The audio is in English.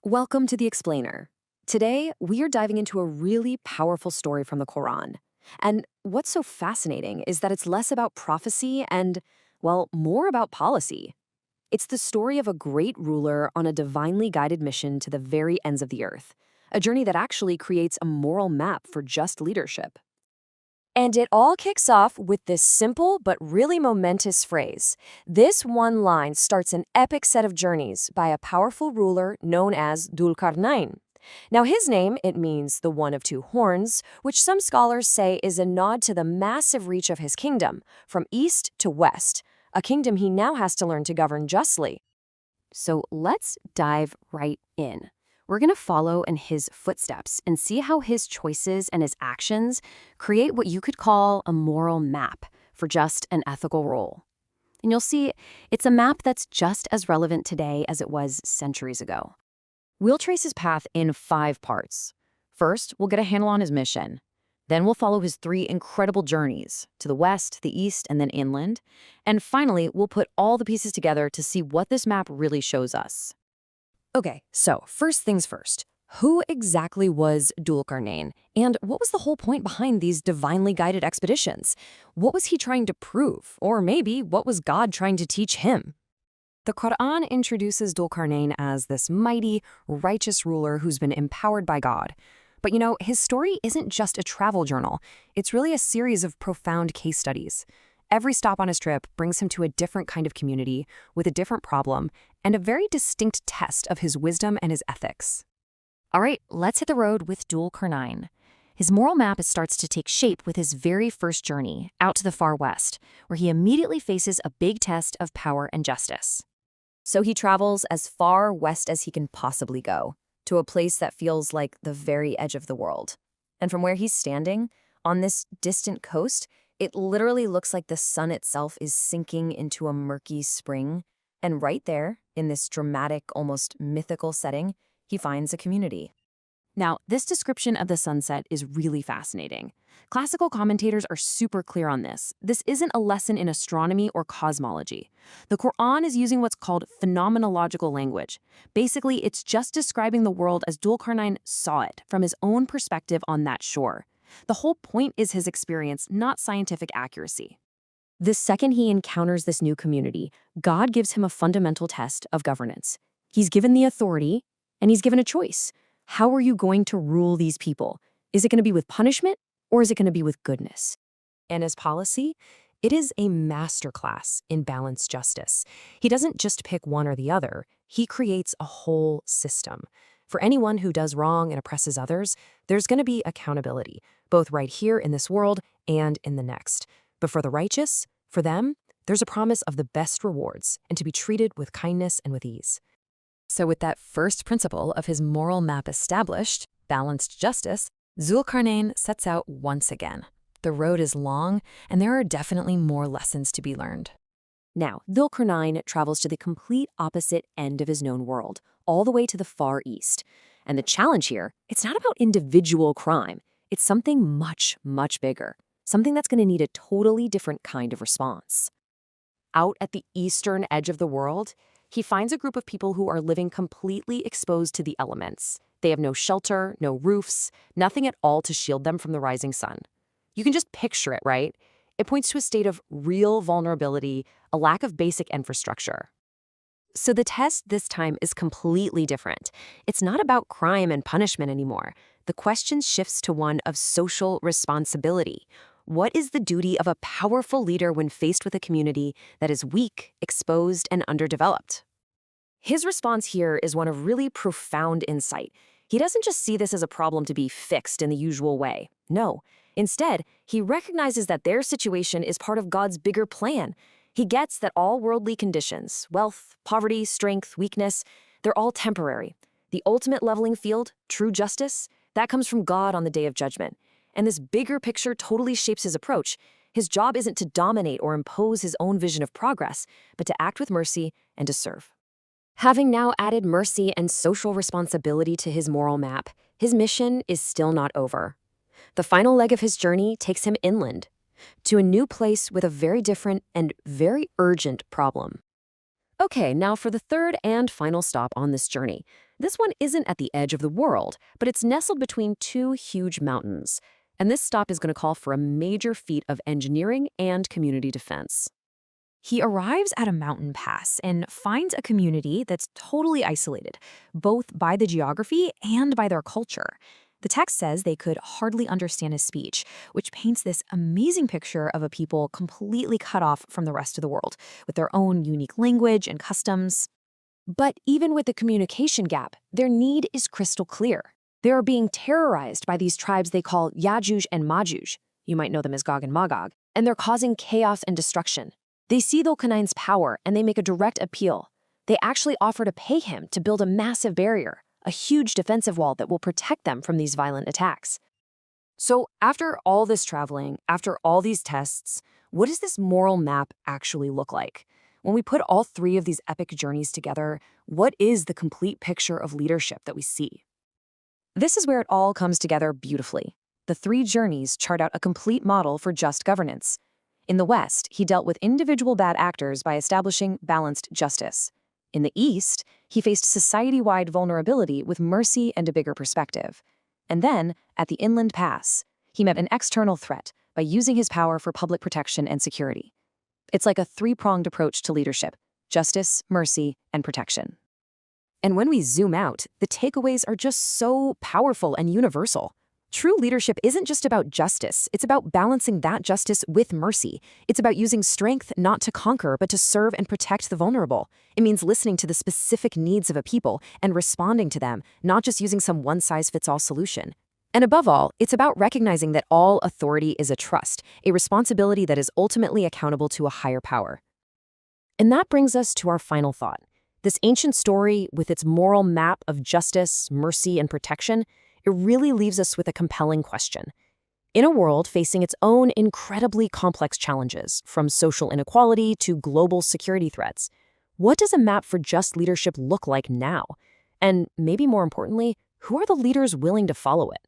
Welcome to The Explainer. Today, we are diving into a really powerful story from the Quran. And what's so fascinating is that it's less about prophecy and, well, more about policy. It's the story of a great ruler on a divinely guided mission to the very ends of the earth, a journey that actually creates a moral map for just leadership. And it all kicks off with this simple but really momentous phrase. This one line starts an epic set of journeys by a powerful ruler known as Dhul-Qarnayn. Now, his name, it means the one of two horns, which some scholars say is a nod to the massive reach of his kingdom, from east to west, a kingdom he now has to learn to govern justly. So let's dive right in. We're going to follow in his footsteps and see how his choices and his actions create what you could call a moral map for just an ethical role. And you'll see it's a map that's just as relevant today as it was centuries ago. We'll trace his path in 5 parts. First, we'll get a handle on his mission. Then we'll follow his 3 incredible journeys to the west, the east, and then inland. And finally, we'll put all the pieces together to see what this map really shows us. Okay, so first things first. Who exactly was Dhul-Qarnayn? And what was the whole point behind these divinely guided expeditions? What was he trying to prove? Or maybe what was God trying to teach him? The Quran introduces Dhul-Qarnayn as this mighty, righteous ruler who's been empowered by God. But his story isn't just a travel journal. It's really a series of profound case studies. Every stop on his trip brings him to a different kind of community with a different problem and a very distinct test of his wisdom and his ethics. All right, let's hit the road with Dhul-Qarnayn. His moral map starts to take shape with his very first journey out to the far west, where he immediately faces a big test of power and justice. So he travels as far west as he can possibly go, to a place that feels like the very edge of the world. And from where he's standing, on this distant coast, it literally looks like the sun itself is sinking into a murky spring. And right there, in this dramatic, almost mythical setting, he finds a community. Now, this description of the sunset is really fascinating. Classical commentators are super clear on this. This isn't a lesson in astronomy or cosmology. The Quran is using what's called phenomenological language. Basically, it's just describing the world as Dhul-Qarnayn saw it from his own perspective on that shore. The whole point is his experience, not scientific accuracy. The second he encounters this new community, God gives him a fundamental test of governance. He's given the authority, and he's given a choice. How are you going to rule these people? Is it going to be with punishment, or is it going to be with goodness? And his policy? It is a masterclass in balanced justice. He doesn't just pick one or the other. He creates a whole system. For anyone who does wrong and oppresses others, there's going to be accountability, both right here in this world and in the next. But for the righteous, for them, there's a promise of the best rewards and to be treated with kindness and with ease. So with that first principle of his moral map established, balanced justice, Dhul-Qarnayn sets out once again. The road is long, and there are definitely more lessons to be learned. Now, Dhul-Qarnayn travels to the complete opposite end of his known world, all the way to the Far East. And the challenge here, it's not about individual crime. It's something much, much bigger. Something that's going to need a totally different kind of response. Out at the eastern edge of the world, he finds a group of people who are living completely exposed to the elements. They have no shelter, no roofs, nothing at all to shield them from the rising sun. You can just picture it, right? It points to a state of real vulnerability, a lack of basic infrastructure. So the test this time is completely different. It's not about crime and punishment anymore. The question shifts to one of social responsibility. What is the duty of a powerful leader when faced with a community that is weak, exposed, and underdeveloped? His response here is one of really profound insight. He doesn't just see this as a problem to be fixed in the usual way. No. Instead, he recognizes that their situation is part of God's bigger plan. He gets that all worldly conditions, wealth, poverty, strength, weakness, they're all temporary. The ultimate leveling field, true justice, that comes from God on the day of judgment. And this bigger picture totally shapes his approach. His job isn't to dominate or impose his own vision of progress, but to act with mercy and to serve. Having now added mercy and social responsibility to his moral map, his mission is still not over. The final leg of his journey takes him inland, to a new place with a very different and very urgent problem. Okay, now for the third and final stop on this journey. This one isn't at the edge of the world, but it's nestled between two huge mountains. And this stop is going to call for a major feat of engineering and community defense. He arrives at a mountain pass and finds a community that's totally isolated, both by the geography and by their culture. The text says they could hardly understand his speech, which paints this amazing picture of a people completely cut off from the rest of the world, with their own unique language and customs. But even with the communication gap, their need is crystal clear. They are being terrorized by these tribes they call Yajuj and Majuj. You might know them as Gog and Magog. And they're causing chaos and destruction. They see Dhul-Qarnayn's power and they make a direct appeal. They actually offer to pay him to build a massive barrier, a huge defensive wall that will protect them from these violent attacks. So after all this traveling, after all these tests, what does this moral map actually look like? When we put all three of these epic journeys together, what is the complete picture of leadership that we see? This is where it all comes together beautifully. The three journeys chart out a complete model for just governance. In the West, he dealt with individual bad actors by establishing balanced justice. In the East, he faced society-wide vulnerability with mercy and a bigger perspective. And then, at the Inland Pass, he met an external threat by using his power for public protection and security. It's like a three-pronged approach to leadership: justice, mercy, and protection. And when we zoom out, the takeaways are just so powerful and universal. True leadership isn't just about justice, it's about balancing that justice with mercy. It's about using strength not to conquer, but to serve and protect the vulnerable. It means listening to the specific needs of a people and responding to them, not just using some one-size-fits-all solution. And above all, it's about recognizing that all authority is a trust, a responsibility that is ultimately accountable to a higher power. And that brings us to our final thought. This ancient story, with its moral map of justice, mercy, and protection, it really leaves us with a compelling question. In a world facing its own incredibly complex challenges, from social inequality to global security threats, what does a map for just leadership look like now? And maybe more importantly, who are the leaders willing to follow it?